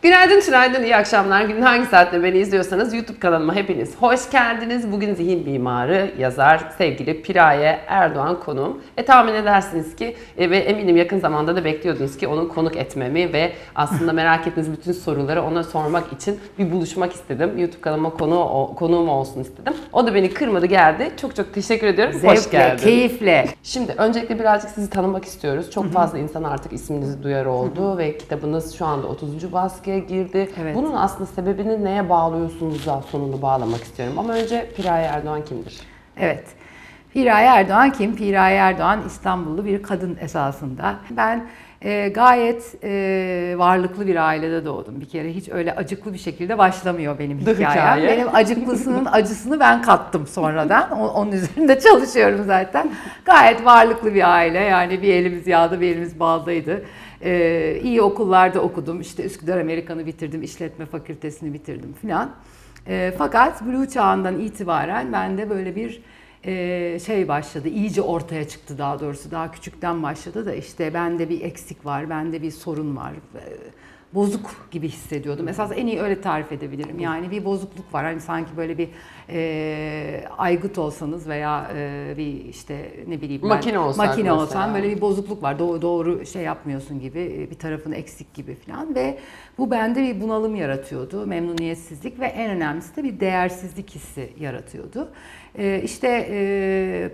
Günaydın, tünaydın, iyi akşamlar. Günün hangi saatte beni izliyorsanız YouTube kanalıma hepiniz hoş geldiniz. Bugün zihin mimarı, yazar, sevgili Piraye Erdoğan konuğum. Tahmin edersiniz ki ve eminim yakın zamanda da bekliyordunuz ki onun konuk etmemi ve aslında merak ettiğiniz bütün soruları ona sormak için bir buluşmak istedim. YouTube kanalıma konuğum olsun istedim. O da beni kırmadı, geldi. Çok çok teşekkür ediyorum. Zevkle, hoş geldin. keyifle. Şimdi öncelikle birazcık sizi tanımak istiyoruz. Çok fazla insan artık isminizi duyar oldu ve kitabınız şu anda 30. baskıya girdi. Evet. Bunun aslında sebebini neye bağlıyorsunuz da sonunu bağlamak istiyorum. Ama önce Piraye Erdoğan kimdir? Evet. Piraye Erdoğan kim? Piraye Erdoğan İstanbullu bir kadın esasında. Ben gayet varlıklı bir ailede doğdum bir kere. Hiç öyle acıklı bir şekilde başlamıyor benim hikayem. Benim acıklısının acısını ben kattım sonradan. Onun üzerinde çalışıyorum zaten. Gayet varlıklı bir aile. Yani bir elimiz yağda, bir elimiz baldaydı. İyi okullarda okudum. İşte Üsküdar Amerikan'ı bitirdim, işletme fakültesini bitirdim filan. Fakat Blue çağından itibaren bende böyle bir şey başladı, iyice ortaya çıktı daha doğrusu. Daha küçükten başladı da işte bende bir eksik var, bende bir sorun var. Bozuk gibi hissediyordum. Esas en iyi öyle tarif edebilirim. Yani bir bozukluk var. Hani sanki böyle bir aygıt olsanız veya bir işte ne bileyim ben makine olsan böyle bir bozukluk var. Doğru şey yapmıyorsun gibi, bir tarafın eksik gibi falan ve bu bende bir bunalım yaratıyordu. Memnuniyetsizlik ve en önemlisi de bir değersizlik hissi yaratıyordu. İşte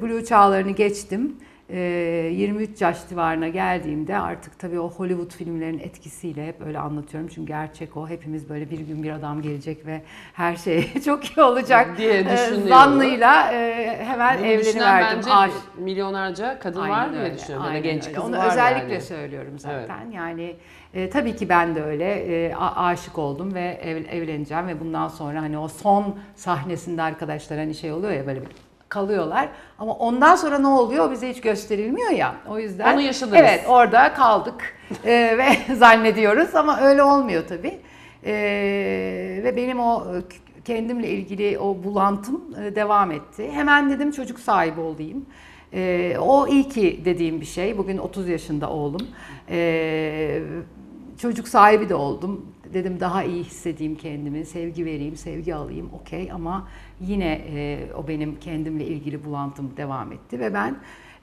Blue çağlarını geçtim. 23 yaş civarına geldiğimde artık tabii o Hollywood filmlerinin etkisiyle hep öyle anlatıyorum. Çünkü gerçek o. Hepimiz böyle bir gün bir adam gelecek ve her şey çok iyi olacak diye düşünüyorum. Zannıyla hemen evleniverdim. Bence milyonlarca kadın var diye düşünüyorum. Ya da genç kız onu var özellikle yani. söylüyorum zaten. Evet. Yani tabii ki ben de öyle aşık oldum ve evleneceğim ve bundan sonra hani o son sahnesinde arkadaşlar hani şey oluyor ya böyle bir kalıyorlar. Ama ondan sonra ne oluyor bize hiç gösterilmiyor ya. O yüzden onu yaşadınız. Evet, orada kaldık ve zannediyoruz ama öyle olmuyor tabii. Ve benim o kendimle ilgili o bulantım devam etti. Hemen dedim çocuk sahibi olayım. O iyi ki dediğim bir şey. Bugün 30 yaşında oğlum. Çocuk sahibi de oldum. Dedim daha iyi hissedeyim kendimi, sevgi vereyim, sevgi alayım, okey ama yine o benim kendimle ilgili bulantım devam etti ve ben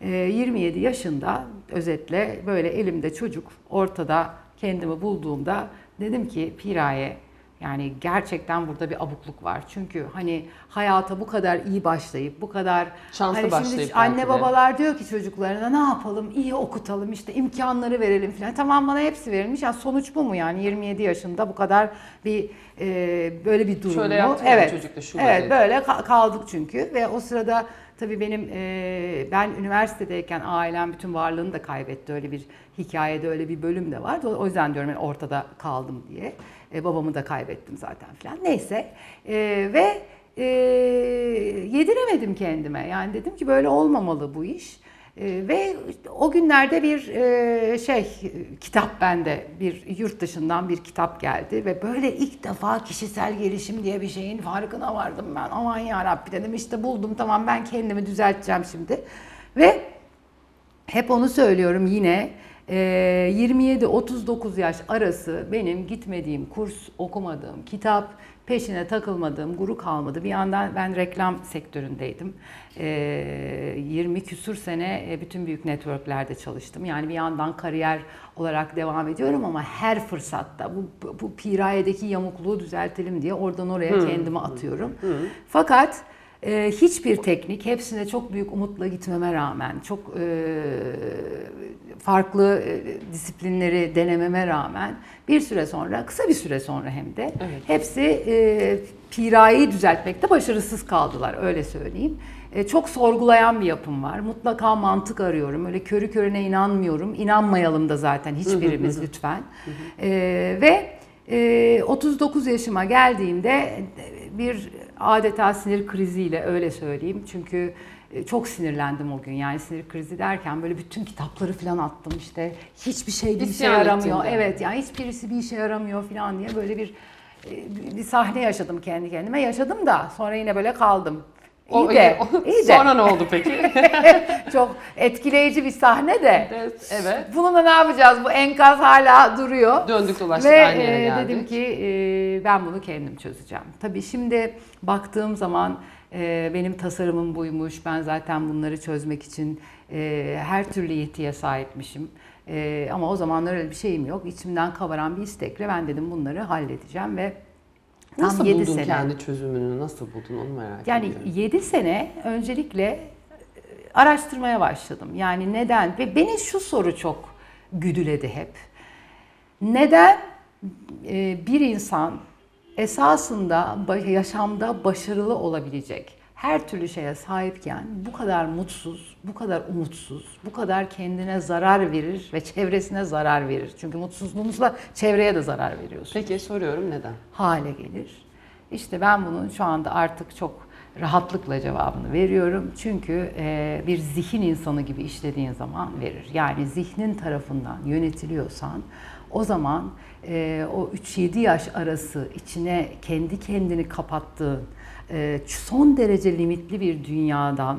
27 yaşında özetle böyle elimde çocuk ortada kendimi bulduğumda dedim ki Piraye yani gerçekten burada bir abukluk var. Çünkü hani hayata bu kadar iyi başlayıp bu kadar şanslı hani başlayıp şimdi anne babalar diyor ki çocuklarına ne yapalım iyi okutalım işte imkanları verelim falan. Tamam bana hepsi verilmiş. Yani sonuç bu mu yani 27 yaşında bu kadar bir böyle bir durum şöyle mu? Evet. Çocukta şu evet böyle kaldık çünkü ve o sırada tabii benim ben üniversitedeyken ailem bütün varlığını da kaybetti. Öyle bir hikayede öyle bir bölüm de vardı. O yüzden diyorum yani ortada kaldım diye. Babamı da kaybettim zaten filan. Neyse ve yediremedim kendime. Yani dedim ki böyle olmamalı bu iş. Ve o günlerde bir kitap bende bir yurt dışından bir kitap geldi ve böyle ilk defa kişisel gelişim diye bir şeyin farkına vardım ben. Aman yarabbi dedim işte buldum tamam ben kendimi düzelteceğim şimdi. Ve hep onu söylüyorum yine 27-39 yaş arası benim gitmediğim kurs, okumadığım kitap, peşine takılmadığım, guru kalmadı. Bir yandan ben reklam sektöründeydim. 20 küsur sene bütün büyük networklerde çalıştım. Yani bir yandan kariyer olarak devam ediyorum ama her fırsatta bu Piraye'deki yamukluğu düzeltelim diye oradan oraya kendimi atıyorum. Fakat hiçbir teknik, hepsine çok büyük umutla gitmeme rağmen, çok farklı disiplinleri denememe rağmen bir süre sonra, kısa bir süre sonra hem de hepsi Piraye'yi düzeltmekte başarısız kaldılar, öyle söyleyeyim. Çok sorgulayan bir yapım var. Mutlaka mantık arıyorum. Öyle körü körüne inanmıyorum. İnanmayalım da zaten hiçbirimiz lütfen. Ve 39 yaşıma geldiğimde bir adeta sinir kriziyle öyle söyleyeyim. Çünkü çok sinirlendim o gün. Yani sinir krizi derken böyle bütün kitapları falan attım işte. Hiçbir şey bir işe yaramıyor. Evet yani hiçbirisi bir işe yaramıyor falan diye böyle bir sahne yaşadım kendi kendime. Yaşadım da sonra yine böyle kaldım. İyi de. Sonra ne oldu peki? Çok etkileyici bir sahne de. Evet. Bununla ne yapacağız? Bu enkaz hala duruyor. Döndük dolaştık Ve aynı yere geldik. dedim ki ben bunu kendim çözeceğim. Tabii şimdi baktığım zaman benim tasarımım buymuş. Ben zaten bunları çözmek için her türlü yetiye sahipmişim. Ama o zamanlar öyle bir şeyim yok. İçimden kabaran bir istekle ben dedim bunları halledeceğim ve tam nasıl 7 buldun sene. kendi çözümünü? Nasıl buldun onu merak Yani ediyorum. 7 sene öncelikle araştırmaya başladım. Yani neden? Ve beni şu soru çok güdüledi hep. Neden bir insan esasında yaşamda başarılı olabilecek, her türlü şeye sahipken bu kadar mutsuz, bu kadar umutsuz, bu kadar kendine zarar verir ve çevresine zarar verir. Çünkü mutsuzluğunuzla çevreye de zarar veriyorsunuz. Peki soruyorum neden? Hale gelir. İşte ben bunun şu anda artık çok rahatlıkla cevabını veriyorum. Çünkü bir zihin insanı gibi işlediğin zaman verir. Yani zihnin tarafından yönetiliyorsan o zaman o 3-7 yaş arası içine kendi kendini kapattığın son derece limitli bir dünyadan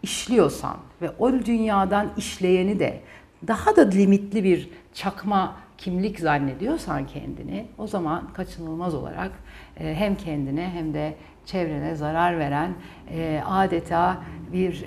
işliyorsan ve o dünyadan işleyeni de daha da limitli bir çakma kimlik zannediyorsan kendini, o zaman kaçınılmaz olarak hem kendine hem de çevrene zarar veren adeta bir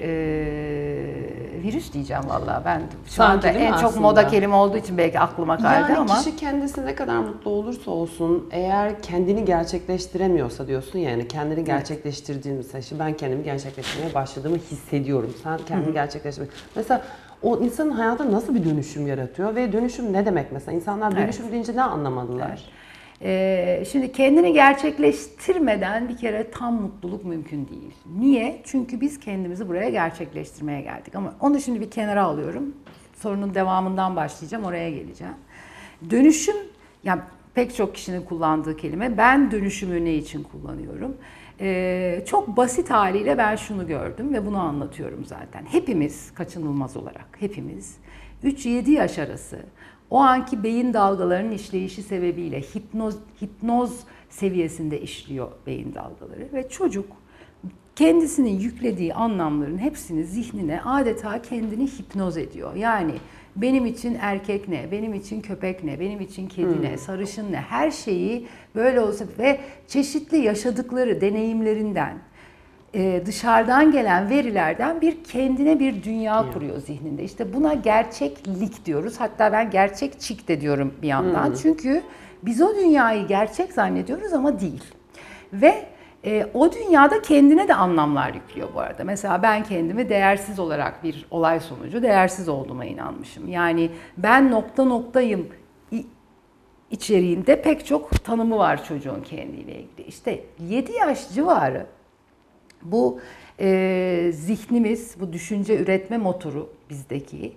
virüs diyeceğim vallahi. Ben şu Sanki anda değil mi en çok aslında? moda kelime olduğu için belki aklıma kaydı Yani ama kişi kendisi ne kadar mutlu olursa olsun eğer kendini gerçekleştiremiyorsa diyorsun yani kendini gerçekleştirdiğini mesela işte ben kendimi gerçekleştirmeye başladığımı hissediyorum. Sen kendini gerçekleştirmek. Mesela o insanın hayatında nasıl bir dönüşüm yaratıyor ve dönüşüm ne demek mesela? İnsanlar dönüşüm deyince ne anlamadılar? Evet. Şimdi kendini gerçekleştirmeden bir kere tam mutluluk mümkün değil. Niye? Çünkü biz kendimizi buraya gerçekleştirmeye geldik. Ama onu şimdi bir kenara alıyorum. Sorunun devamından başlayacağım, oraya geleceğim. Dönüşüm, yani pek çok kişinin kullandığı kelime. Ben dönüşümü ne için kullanıyorum? Çok basit haliyle ben şunu gördüm ve bunu anlatıyorum zaten. Hepimiz kaçınılmaz olarak, hepimiz 3-7 yaş arası o anki beyin dalgalarının işleyişi sebebiyle hipnoz seviyesinde işliyor beyin dalgaları ve çocuk kendisinin yüklediği anlamların hepsini zihnine adeta kendini hipnoz ediyor. Yani benim için erkek ne, benim için köpek ne, benim için kedi ne, sarışın ne, her şeyi böyle olsa ve çeşitli yaşadıkları deneyimlerinden, dışarıdan gelen verilerden kendine bir dünya kuruyor zihninde. İşte buna gerçeklik diyoruz. Hatta ben gerçekçik de diyorum bir yandan. Çünkü biz o dünyayı gerçek zannediyoruz ama değil. Ve o dünyada kendine de anlamlar yüklüyor bu arada. Mesela ben kendimi değersiz olarak bir olay sonucu değersiz olduğuma inanmışım. Yani ben noktayım içeriğinde pek çok tanımı var çocuğun kendiyle ilgili. İşte 7 yaş civarı bu zihnimiz, bu düşünce üretme motoru bizdeki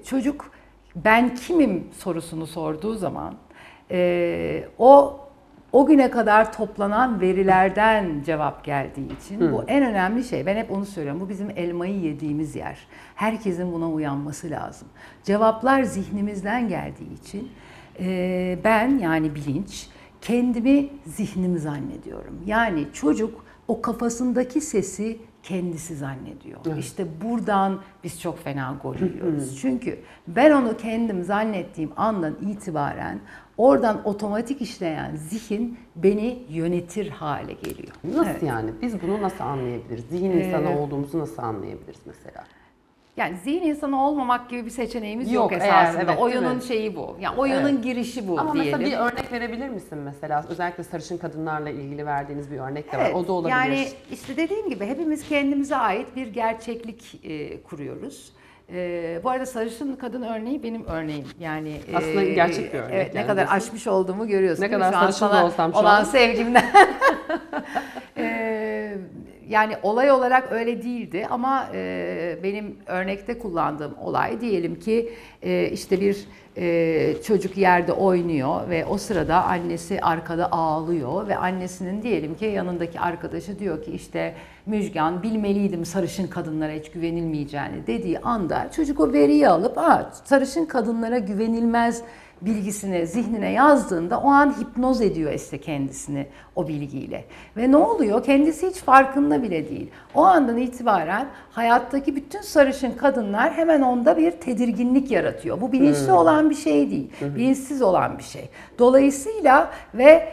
çocuk ben kimim sorusunu sorduğu zaman o güne kadar toplanan verilerden cevap geldiği için bu en önemli şey. Ben hep onu söylüyorum. Bu bizim elmayı yediğimiz yer. Herkesin buna uyanması lazım. Cevaplar zihnimizden geldiği için ben yani bilinç kendimi zihnimi zannediyorum. Yani çocuk o kafasındaki sesi kendisi zannediyor. Evet. İşte buradan biz çok fena gol yiyoruz. Çünkü ben onu kendim zannettiğim andan itibaren oradan otomatik işleyen zihin beni yönetir hale geliyor. Nasıl yani? Biz bunu nasıl anlayabiliriz? Zihin insanı olduğumuzu nasıl anlayabiliriz mesela? Yani zihin insanı olmamak gibi bir seçeneğimiz yok esasında. Evet, oyunun şeyi bu. Yani oyunun girişi bu ama diyelim. mesela bir örnek verebilir misin mesela? Özellikle sarışın kadınlarla ilgili verdiğiniz bir örnek de var. O da olabilir. Yani işte dediğim gibi hepimiz kendimize ait bir gerçeklik kuruyoruz. Bu arada sarışın kadın örneği benim örneğim. Yani aslında gerçek bir örnek. Evet, ne kadar aşmış olduğumu görüyorsun. Ne kadar sarışın da olsam şu olan an. sevgimden. Yani olay olarak öyle değildi ama benim örnekte kullandığım olay diyelim ki işte bir çocuk yerde oynuyor ve o sırada annesi arkada ağlıyor ve annesinin diyelim ki yanındaki arkadaşı diyor ki işte Müjgan bilmeliydim sarışın kadınlara hiç güvenilmeyeceğini dediği anda çocuk o veriyi alıp sarışın kadınlara güvenilmez bilgisini zihnine yazdığında o an hipnoz ediyor işte kendisini o bilgiyle. Ve ne oluyor? Kendisi hiç farkında bile değil. O andan itibaren hayattaki bütün sarışın kadınlar hemen onda bir tedirginlik yaratıyor. Bu bilinçli olan bir şey değil. Bilinçsiz olan bir şey. Dolayısıyla ve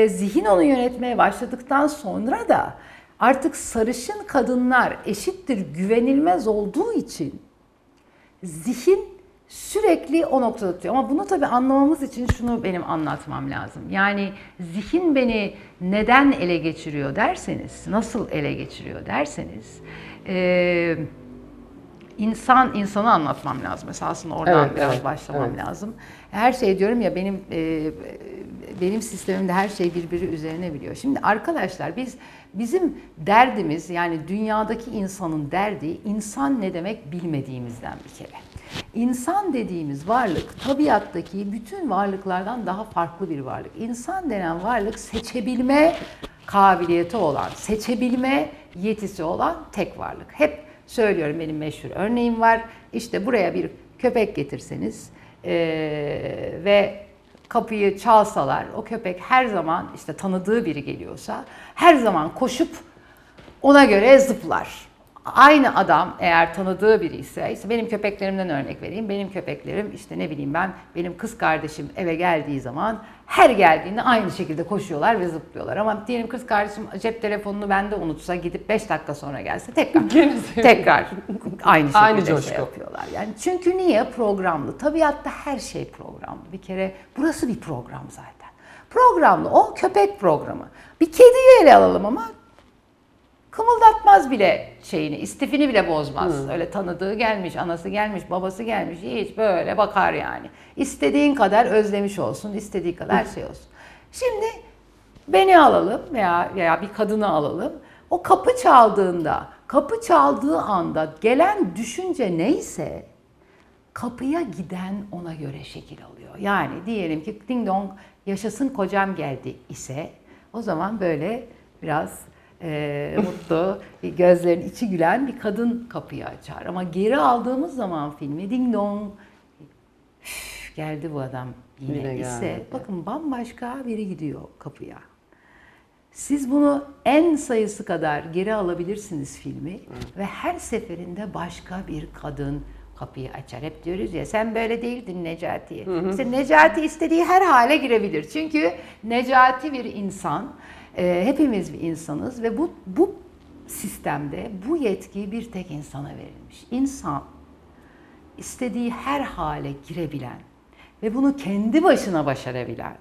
zihin onu yönetmeye başladıktan sonra da artık sarışın kadınlar eşittir güvenilmez olduğu için zihin sürekli o noktada tutuyor. Ama bunu tabii anlamamız için şunu benim anlatmam lazım. Yani zihin beni neden ele geçiriyor derseniz, nasıl ele geçiriyor derseniz, insanı anlatmam lazım. Esasında oradan biraz başlamam lazım. Her şey diyorum ya benim sistemimde her şey birbiri üzerine biliyor. Şimdi arkadaşlar bizim derdimiz yani dünyadaki insanın derdi insan ne demek bilmediğimizden bir kere. İnsan dediğimiz varlık tabiattaki bütün varlıklardan daha farklı bir varlık. İnsan denen varlık seçebilme kabiliyeti olan, seçebilme yetisi olan tek varlık. Hep söylüyorum benim meşhur örneğim var. İşte buraya bir köpek getirseniz ve kapıyı çalsalar o köpek her zaman işte tanıdığı biri geliyorsa her zaman koşup ona göre zıplar. Aynı adam eğer tanıdığı biri ise işte benim köpeklerimden örnek vereyim. Benim köpeklerim işte ne bileyim ben benim kız kardeşim eve geldiği zaman her geldiğinde aynı şekilde koşuyorlar ve zıplıyorlar. Ama diyelim kız kardeşim cep telefonunu bende unutsa gidip 5 dakika sonra gelse tekrar aynı şekilde şey yapıyorlar. Yani çünkü niye? Programlı. Tabiatta her şey programlı. Bir kere burası bir program zaten. Programlı. O köpek programı. Bir kediyi ele alalım ama kımıldatmaz bile istifini bile bozmaz. Öyle tanıdığı gelmiş, anası gelmiş, babası gelmiş hiç böyle bakar yani. İstediğin kadar özlemiş olsun, istediği kadar şey olsun. Şimdi beni alalım veya bir kadını alalım. O kapı çaldığı anda gelen düşünce neyse kapıya giden ona göre şekil alıyor. Yani diyelim ki ding dong yaşasın kocam geldi ise o zaman böyle biraz mutlu, gözlerin içi gülen bir kadın kapıyı açar. Ama geri aldığımız zaman filmi ding dong geldi bu adam yine ise bakın bambaşka biri gidiyor kapıya. Siz bunu en sayısı kadar geri alabilirsiniz filmi ve her seferinde başka bir kadın kapıyı açar. Hep diyoruz ya sen böyle değildin Necati. İşte Necati istediği her hale girebilir. Çünkü Necati bir insan. Hepimiz bir insanız ve bu sistemde bu yetki bir tek insana verilmiş. İnsan istediği her hale girebilen ve bunu kendi başına başarabilen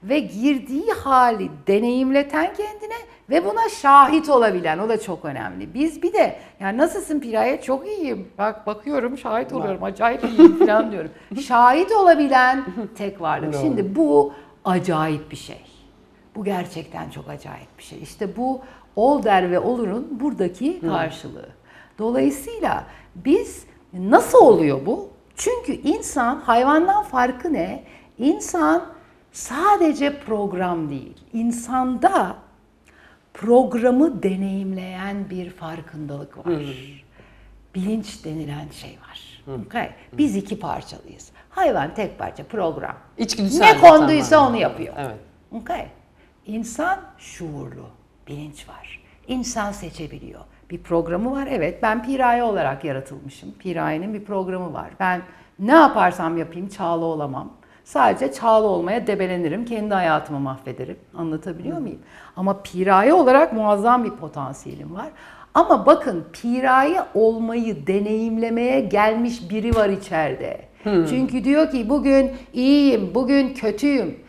ve girdiği hali deneyimleten kendine ve buna şahit olabilen, o da çok önemli. Biz bir de yani nasılsın Piraye? Çok iyiyim. Bakıyorum şahit oluyorum. Acayip iyiyim falan diyorum. Şahit olabilen tek varlık. Şimdi bu acayip bir şey. Bu gerçekten çok acayip bir şey. İşte bu ol der ve olurun buradaki karşılığı. Dolayısıyla biz nasıl oluyor bu? Çünkü insan hayvandan farkı ne? İnsan sadece program değil. İnsanda programı deneyimleyen bir farkındalık var. Bilinç denilen şey var. Okay. Biz iki parçalıyız. Hayvan tek parça program. Ne konduysa onu yapıyor. Evet. Okay. İnsan şuurlu, bilinç var. İnsan seçebiliyor. Bir programı var. Evet, ben Piraye olarak yaratılmışım. Piraye'nin bir programı var. Ben ne yaparsam yapayım çağla olamam. Sadece çağla olmaya debelenirim. Kendi hayatımı mahvederim. Anlatabiliyor muyum? Ama Piraye olarak muazzam bir potansiyelim var. Ama bakın Piraye olmayı deneyimlemeye gelmiş biri var içeride. Çünkü diyor ki bugün iyiyim, bugün kötüyüm.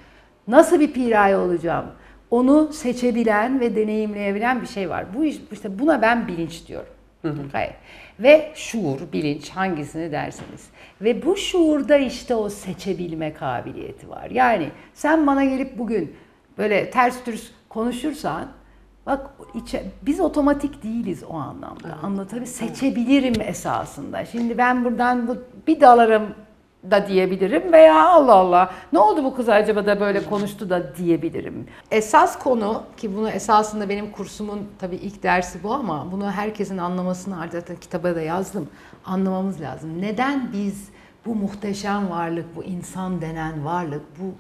Nasıl bir Piraye olacağım? Onu seçebilen ve deneyimleyebilen bir şey var. Bu işte buna ben bilinç diyorum. Okay. Ve şuur, bilinç hangisini derseniz. Ve bu şuurda işte o seçebilme kabiliyeti var. Yani sen bana gelip bugün böyle ters düz konuşursan bak biz otomatik değiliz o anlamda. Anlatabiliyor? Seçebilirim esasında. Şimdi ben buradan bir dalarım da diyebilirim veya Allah Allah ne oldu bu kız acaba da böyle konuştu da diyebilirim. Esas konu ki bunu esasında benim kursumun tabii ilk dersi bu ama bunu herkesin anlamasını zaten kitaba da yazdım. Anlamamız lazım. Neden biz bu muhteşem varlık, bu insan denen varlık, bu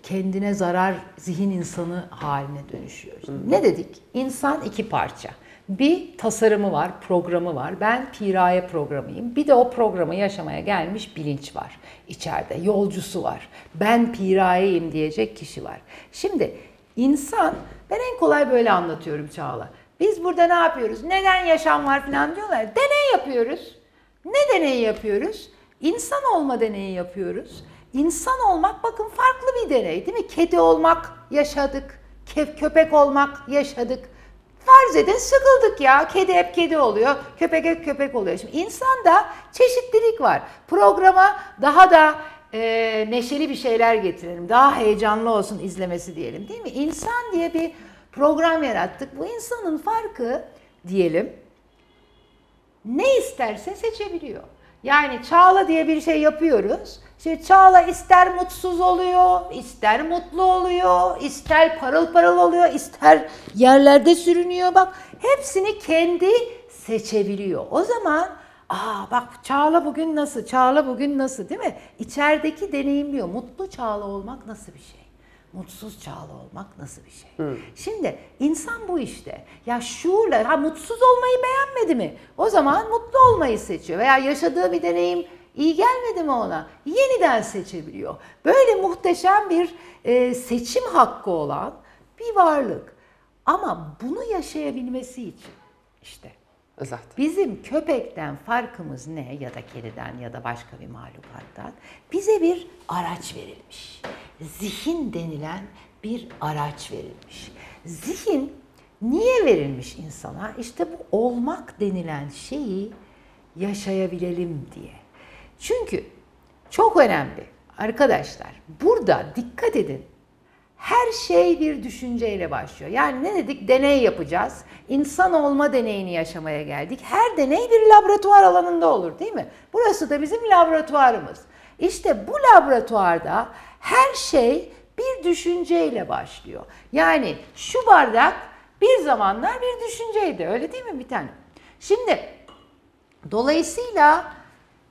kendine zarar zihin insanı haline dönüşüyor. Şimdi ne dedik? İnsan iki parça. Bir tasarımı var, programı var. Ben Piraye programıyım. Bir de o programı yaşamaya gelmiş bilinç var içeride. Yolcusu var. Ben Piraye'yim diyecek kişi var. Şimdi insan, ben en kolay böyle anlatıyorum Çağla. Biz burada ne yapıyoruz? Neden yaşam var falan diyorlar. Deney yapıyoruz. Ne deneyi yapıyoruz? İnsan olma deneyi yapıyoruz. İnsan olmak bakın farklı bir deney değil mi? Kedi olmak yaşadık. Köpek olmak yaşadık. Farz edin sıkıldık ya. Kedi hep kedi oluyor. Köpek hep köpek oluyor. Şimdi insanda çeşitlilik var. Programa daha da neşeli bir şeyler getirelim. Daha heyecanlı olsun izlemesi diyelim değil mi? İnsan diye bir program yarattık. Bu insanın farkı diyelim ne isterse seçebiliyor. Yani Çağla diye bir şey yapıyoruz. İşte Çağla ister mutsuz oluyor, ister mutlu oluyor, ister parıl parıl oluyor, ister yerlerde sürünüyor. Bak hepsini kendi seçebiliyor. O zaman bak Çağla bugün nasıl, Çağla bugün nasıl değil mi? İçerideki deneyimliyor. Mutlu Çağla olmak nasıl bir şey? Mutsuz Çağla olmak nasıl bir şey? Şimdi insan bu işte. Ya şuurla, mutsuz olmayı beğenmedi mi? O zaman mutlu olmayı seçiyor. Veya yaşadığı bir deneyim iyi gelmedi mi ona? Yeniden seçebiliyor. Böyle muhteşem bir seçim hakkı olan bir varlık. Ama bunu yaşayabilmesi için işte Zaten. bizim köpekten farkımız ne ya da kediden ya da başka bir mahlukattan? Bize bir araç verilmiş. Zihin denilen bir araç verilmiş. Zihin niye verilmiş insana? İşte bu olmak denilen şeyi yaşayabilelim diye. Çünkü çok önemli arkadaşlar. Burada dikkat edin. Her şey bir düşünceyle başlıyor. Yani ne dedik? Deney yapacağız. İnsan olma deneyini yaşamaya geldik. Her deney bir laboratuvar alanında olur değil mi? Burası da bizim laboratuvarımız. İşte bu laboratuvarda her şey bir düşünceyle başlıyor. Yani şu bardak bir zamanlar bir düşünceydi. Öyle değil mi bir tane? Şimdi dolayısıyla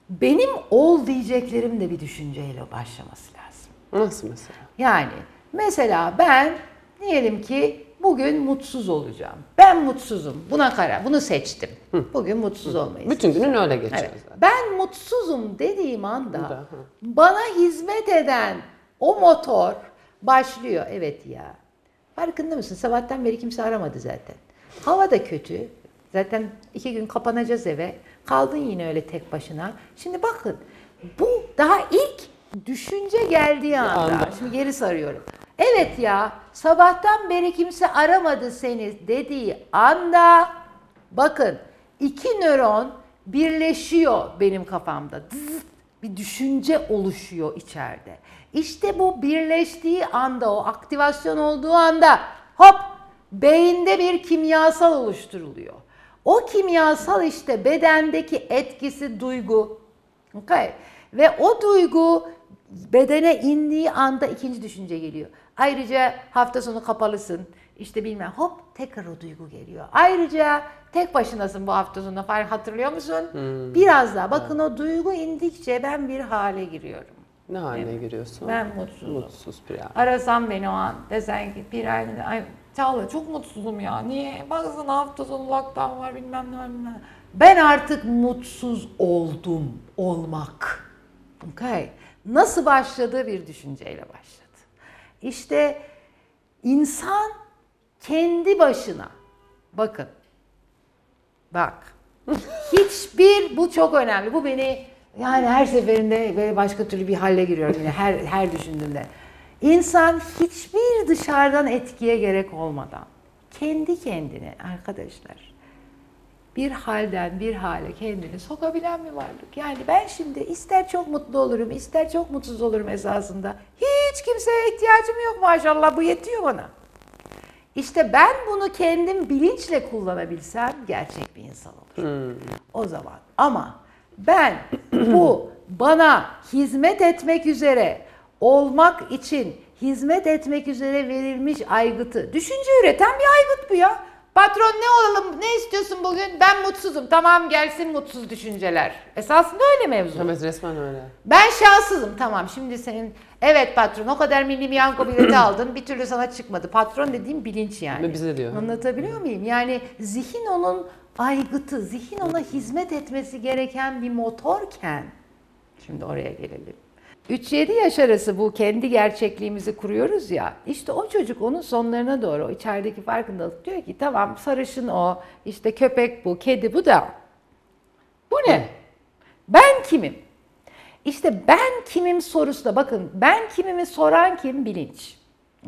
benim ol diyeceklerim de bir düşünceyle başlaması lazım. Nasıl mesela? Yani mesela ben diyelim ki bugün mutsuz olacağım. Ben mutsuzum. Buna karar, bunu seçtim. Bugün mutsuz olmayı Bütün günün öyle geçiyor Evet. zaten. Ben mutsuzum dediğim anda bana hizmet eden o motor başlıyor. Evet ya. Farkında mısın? Sabahtan beri kimse aramadı zaten. Hava da kötü. Zaten 2 gün kapanacağız eve. Kaldın yine öyle tek başına. Şimdi bakın bu daha ilk düşünce geldiği anda. Şimdi geri sarıyorum. Evet ya sabahtan beri kimse aramadı seni dediği anda bakın 2 nöron birleşiyor benim kafamda. Zzz, bir düşünce oluşuyor içeride. İşte bu birleştiği anda, o aktivasyon olduğu anda hop beyinde bir kimyasal oluşturuluyor. O kimyasal işte bedendeki etkisi duygu. Okay. Ve o duygu bedene indiği anda ikinci düşünce geliyor. Ayrıca hafta sonu kapalısın. İşte bilmem hop tekrar o duygu geliyor. Ayrıca tek başınasın bu hafta sonu hatırlıyor musun? Biraz daha bakın o duygu indikçe ben bir hale giriyorum. Ne haline giriyorsun? Ben mutsuzum. Mutsuz Piraye. Arasan beni o an desen ki Piraye, ay Çağla çok mutsuzum ya. Niye? Baksana hafta sonu lockdown var bilmem ne bilmem ne. Ben artık mutsuz oldum. Olmak. Okay. Nasıl başladığı bir düşünceyle başladı. İşte insan kendi başına bakın. Bak. Bu çok önemli. Bu beni yani her seferinde böyle başka türlü bir hale giriyorum yine her düşündüğümde. İnsan hiçbir dışarıdan etkiye gerek olmadan kendi kendine arkadaşlar bir halden bir hale kendini sokabilen bir varlık. Yani ben şimdi ister çok mutlu olurum, ister çok mutsuz olurum esasında. Hiç kimseye ihtiyacım yok maşallah, bu yetiyor bana. İşte ben bunu kendim bilinçle kullanabilsem gerçek bir insan olurum. O zaman ama ben bu bana hizmet etmek üzere, olmak için hizmet etmek üzere verilmiş aygıtı, düşünce üreten bir aygıt bu ya. Patron ne olalım, ne istiyorsun bugün? Ben mutsuzum. Tamam gelsin mutsuz düşünceler. Esasında öyle mevzu. Evet, resmen öyle. Ben şanssızım. Tamam şimdi senin evet patron o kadar milli piyango bileti aldın bir türlü sana çıkmadı. Patron dediğim bilinç yani. Ve bize diyor. Anlatabiliyor muyum? Yani zihin onun aygıtı, zihin ona hizmet etmesi gereken bir motorken şimdi oraya gelelim. 3-7 yaş arası bu kendi gerçekliğimizi kuruyoruz ya. İşte o çocuk onun sonlarına doğru o içerideki farkındalık diyor ki tamam sarışın o, işte köpek bu, kedi bu da. Bu ne? Ben kimim? İşte ben kimim sorusuna bakın ben kimimi soran kim? Bilinç.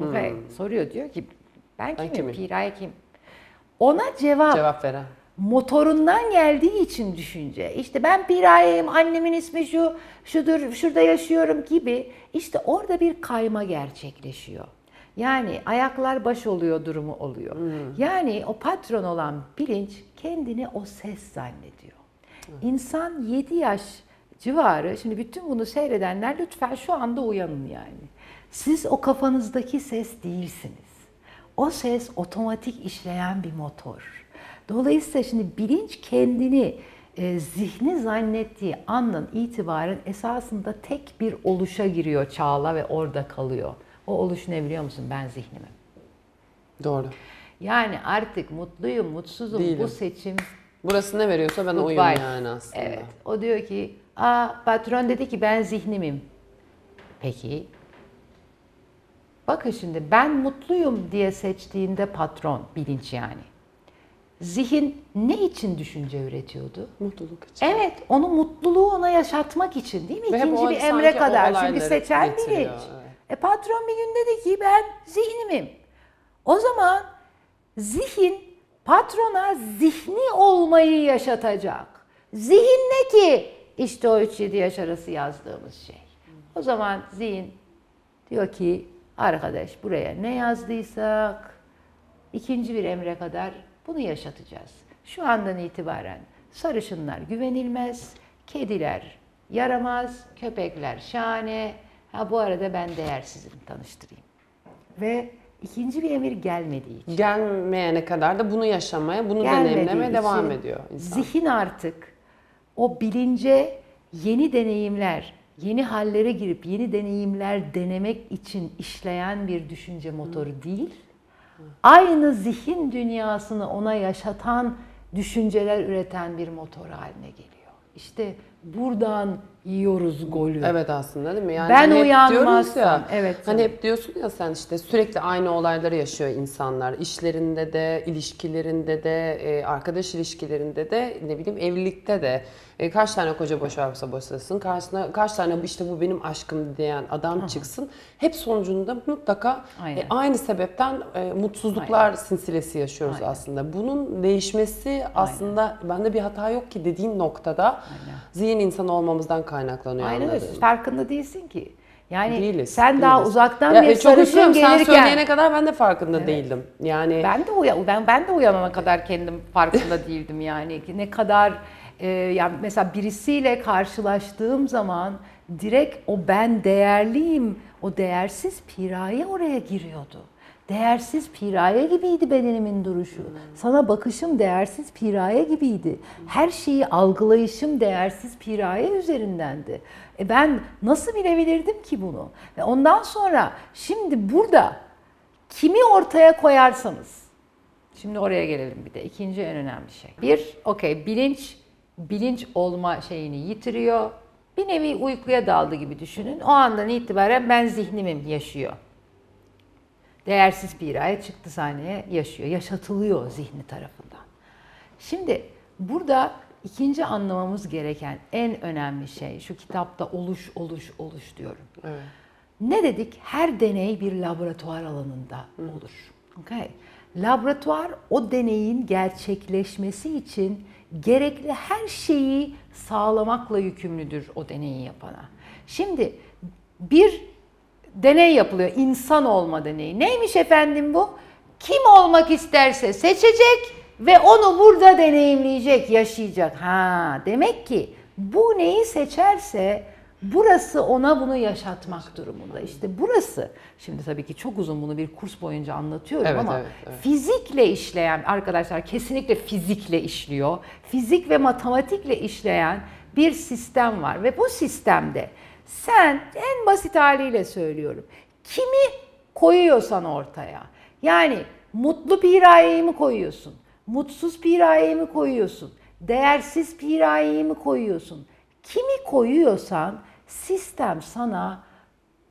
Okay. Soruyor diyor ki ben kimim? Piraye kim? Ona Cevap veren. Motorundan geldiği için düşünce. İşte ben Piraye'yim, annemin ismi şu, şudur, şurada yaşıyorum gibi. İşte orada bir kayma gerçekleşiyor. Yani ayaklar baş oluyor durumu oluyor. Yani o patron olan bilinç kendini o ses zannediyor. İnsan 7 yaş civarı, şimdi bütün bunu seyredenler lütfen şu anda uyanın yani. Siz o kafanızdaki ses değilsiniz. O ses otomatik işleyen bir motor. Dolayısıyla şimdi bilinç kendini zihni zannettiği andan itibaren esasında tek bir oluşa giriyor çağla ve orada kalıyor. O oluş ne biliyor musun? Ben zihnimim. Doğru. Yani artık mutluyum, mutsuzum, Değilim. bu seçim. Burası ne veriyorsa ben oyum yani aslında. Evet. O diyor ki, patron dedi ki ben zihnimim. Peki. Bakın şimdi ben mutluyum diye seçtiğinde patron, bilinç yani. Zihin ne için düşünce üretiyordu? Mutluluk için. Evet, onu mutluluğu ona yaşatmak için değil mi? Ve hep İkinci o bir sanki emre o kadar. Çünkü olayları seçen getiriyor, bilinç. evet. Patron bir gün dedi ki ben zihnimim. O zaman zihin patrona zihni olmayı yaşatacak. Zihin ne ki? İşte o 3-7 yaş arası yazdığımız şey. O zaman zihin diyor ki arkadaş buraya ne yazdıysak ikinci bir emre kadar bunu yaşatacağız. Şu andan itibaren sarışınlar güvenilmez, kediler yaramaz, köpekler şahane. Ha bu arada ben değersizim tanıştırayım. Ve ikinci bir emir gelmediği için. Gelmeyene kadar da bunu yaşamaya, bunu Gelmediği deneyimlemeye devam için ediyor insan. Zihin artık o bilince yeni deneyimler, yeni hallere girip yeni deneyimler denemek için işleyen bir düşünce motoru değil. Aynı zihin dünyasını ona yaşatan düşünceler üreten bir motor haline geliyor. İşte buradan yiyoruz golü. Evet aslında değil mi? Yani Ben hani hep diyoruz uyanmazsam, ya, evet, hani canım. hep diyorsun ya sen işte sürekli aynı olayları yaşıyor insanlar. İşlerinde de, ilişkilerinde de, arkadaş ilişkilerinde de, ne bileyim evlilikte de. Kaç tane koca boşarsa boşasın, karşısına kaç tane işte bu benim aşkım diyen adam çıksın. Hep sonucunda mutlaka Aynen. aynı sebepten mutsuzluklar Aynen. silsilesi yaşıyoruz Aynen. aslında. Bunun değişmesi aslında bende bir hata yok ki dediğin noktada zihin insan olmamızdan kaynaklanıyor. Aynen öyle. anladığım. Farkında değilsin ki. Yani Değiliz, sen daha değiliz. uzaktan Ya, bir çok sarışın üzülüyorum. Sen gelirken söyleyene kadar ben de farkında değildim. Yani ben de uyanana kadar kendim farkında değildim yani. Ne kadar yani mesela birisiyle karşılaştığım zaman direkt o ben değerliyim, o değersiz piraye oraya giriyordu. Değersiz piraye gibiydi bedenimin duruşu. Sana bakışım değersiz piraye gibiydi. Her şeyi algılayışım değersiz piraye üzerindendi. Ben nasıl bilebilirdim ki bunu? Ve ondan sonra şimdi burada kimi ortaya koyarsanız, şimdi oraya gelelim bir de ikinci en önemli şey. Bir, bilinç olma şeyini yitiriyor. Bir nevi uykuya daldı gibi düşünün. O andan itibaren ben zihnimim yaşıyor. Değersiz piraye çıktı sahneye yaşıyor. Yaşatılıyor zihni tarafından. Şimdi burada ikinci anlamamız gereken en önemli şey şu kitapta oluş diyorum. evet. Ne dedik? Her deney bir laboratuvar alanında olur. Okay. Laboratuvar o deneyin gerçekleşmesi için gerekli her şeyi sağlamakla yükümlüdür o deneyi yapana. Şimdi bir deney yapılıyor, insan olma deneyi. Neymiş efendim bu? Kim olmak isterse seçecek ve onu burada deneyimleyecek, yaşayacak. Demek ki bu neyi seçerse Burası ona bunu yaşatmak durumunda. İşte burası, şimdi tabii ki çok uzun bunu bir kurs boyunca anlatıyorum Evet, ama evet. fizikle işleyen, arkadaşlar kesinlikle fizikle işliyor. Fizik ve matematikle işleyen bir sistem var ve bu sistemde sen, en basit haliyle söylüyorum, kimi koyuyorsan ortaya, yani mutlu pirayeyi mi koyuyorsun, mutsuz pirayeyi mi koyuyorsun, değersiz pirayeyi mi koyuyorsun, kimi koyuyorsan sistem sana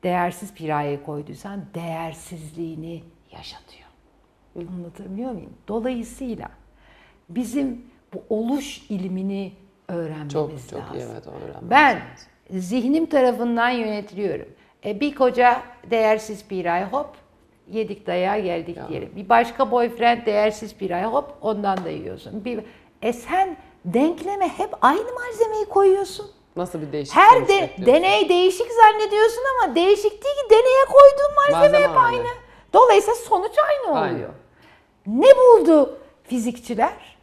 değersiz pirayeyi koyduysan değersizliğini yaşatıyor. Anlatabiliyor muyum? Dolayısıyla bizim bu oluş ilmini öğrenmemiz Çok lazım. iyi, evet, onu öğrenmemiz Ben lazım. zihnim tarafından yönetiliyorum. Bir koca değersiz piraye, hop yedik dayağı geldik diyelim. Bir başka boyfriend değersiz piraye, hop ondan da yiyorsun. Sen denkleme hep aynı malzemeyi koyuyorsun. Nasıl bir değişik Her sonuç bekliyorsun? deney değişik zannediyorsun ama değişik değil ki, deneye koyduğun malzeme hep Malzeme aynı. aynı. Dolayısıyla sonuç aynı Aynı. oluyor. Ne buldu fizikçiler?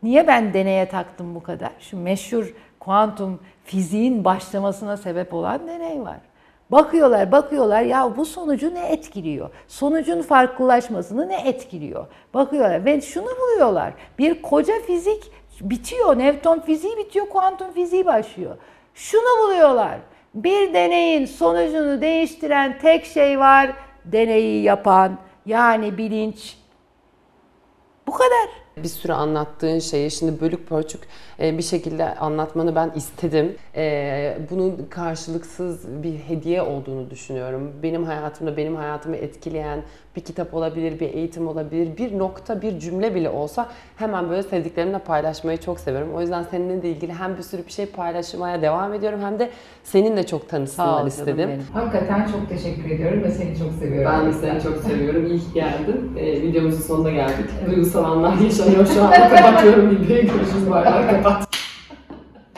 Niye ben deneye taktım bu kadar? Şu meşhur kuantum fiziğin başlamasına sebep olan deney var. Bakıyorlar ya bu sonucu ne etkiliyor? Sonucun farklılaşmasını ne etkiliyor? Bakıyorlar ve şunu buluyorlar. Bir koca fizik bitiyor, Newton fiziği bitiyor, kuantum fiziği başlıyor. Şunu buluyorlar. Bir deneyin sonucunu değiştiren tek şey var, deneyi yapan, yani bilinç. Bu kadar. Bir sürü anlattığın şeyi şimdi bölük pörçük bir şekilde anlatmanı ben istedim. Bunun karşılıksız bir hediye olduğunu düşünüyorum. Benim hayatımı etkileyen bir kitap olabilir, bir eğitim olabilir, bir nokta, bir cümle bile olsa hemen böyle sevdiklerimle paylaşmayı çok seviyorum. O yüzden seninle de ilgili hem bir sürü bir şey paylaşmaya devam ediyorum hem de seninle çok tanışsınlar istedim. Hakikaten çok teşekkür ediyorum ve seni çok seviyorum. Ben de seni çok seviyorum. İyi ki geldin. Videomuzun sonuna geldik. Duygusal anlar yaşanıyor şu anda. Kapatıyorum videoyu. Görüşürüz. Bay bay. Kapat.